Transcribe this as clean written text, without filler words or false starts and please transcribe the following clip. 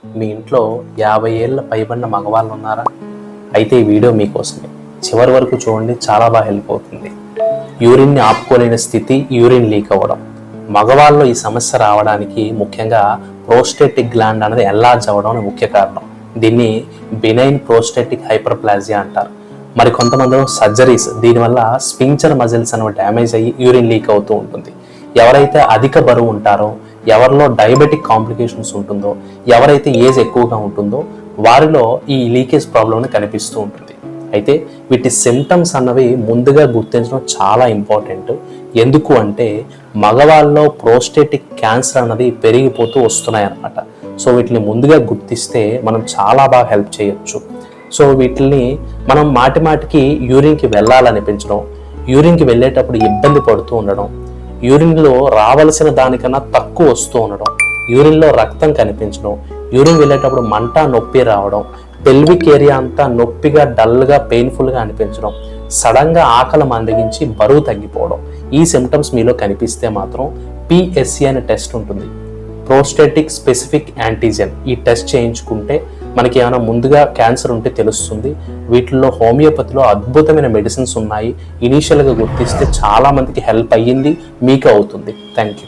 మీ ఇంట్లో 50 ఏళ్ళ పైబడిన మగవాళ్ళు ఉన్నారా? అయితే ఈ వీడియో మీకోసమే. చివరి వరకు చూడండి, చాలా బాగా హెల్ప్ అవుతుంది. యూరిన్ని ఆపుకోలేని స్థితి, యూరిన్ లీక్ అవ్వడం. మగవాళ్ళలో ఈ సమస్య రావడానికి ముఖ్యంగా ప్రోస్టేటిక్ గ్లాండ్ అనేది ఎన్లార్జ్ అవ్వడం అనే ముఖ్య కారణం. దీన్ని బినైన్ ప్రోస్టేటిక్ హైపర్ప్లాజియా అంటారు. మరి కొంతమందిలో సర్జరీస్, దీనివల్ల స్పింక్చర్ మజిల్స్ అనేవి డ్యామేజ్ అయ్యి యూరిన్ లీక్ అవుతూ ఉంటుంది. ఎవరైతే అధిక బరువు ఉంటారో, ఎవరిలో డయాబెటిక్ కాంప్లికేషన్స్ ఉంటుందో, ఎవరైతే ఏజ్ ఎక్కువగా ఉంటుందో వారిలో ఈ లీకేజ్ ప్రాబ్లం కనిపిస్తూ ఉంటుంది. అయితే వీటి సిమ్టమ్స్ అన్నవి ముందుగా గుర్తించడం చాలా ఇంపార్టెంట్. ఎందుకు అంటే మగవాళ్ళలో ప్రోస్టేటిక్ క్యాన్సర్ అన్నది పెరిగిపోతూ వస్తున్నాయి అన్నమాట. సో వీటిని ముందుగా గుర్తిస్తే మనం చాలా బాగా హెల్ప్ చేయొచ్చు. సో వీటిని మనం మాటికి యూరిన్కి వెళ్ళాలనిపించడం, యూరిన్కి వెళ్ళేటప్పుడు ఇబ్బంది పడుతూ ఉండడం, యూరిన్లో రావలసిన దానికన్నా తక్కువ వస్తూ ఉండడం, యూరిన్లో రక్తం కనిపించడం, యూరిన్ వెళ్ళేటప్పుడు మంట, నొప్పి రావడం, పెల్విక్ ఏరియా అంతా నొప్పిగా, డల్గా, పెయిన్ఫుల్గా అనిపించడం, సడన్గా ఆకలి మందగించి బరువు తగ్గిపోవడం. ఈ సిమ్టమ్స్ మీలో కనిపిస్తే మాత్రం PSA అనే టెస్ట్ ఉంటుంది, ప్రోస్టేటిక్ స్పెసిఫిక్ యాంటీజెన్. ఈ టెస్ట్ చేయించుకుంటే మనకి ఏమైనా ముందుగా క్యాన్సర్ ఉంటే తెలుస్తుంది. వీటిల్లో హోమియోపతిలో అద్భుతమైన మెడిసిన్స్ ఉన్నాయి. ఇనీషియల్గా గుర్తిస్తే చాలా మందికి హెల్ప్ అయ్యింది, మీకు అవుతుంది. Thank you.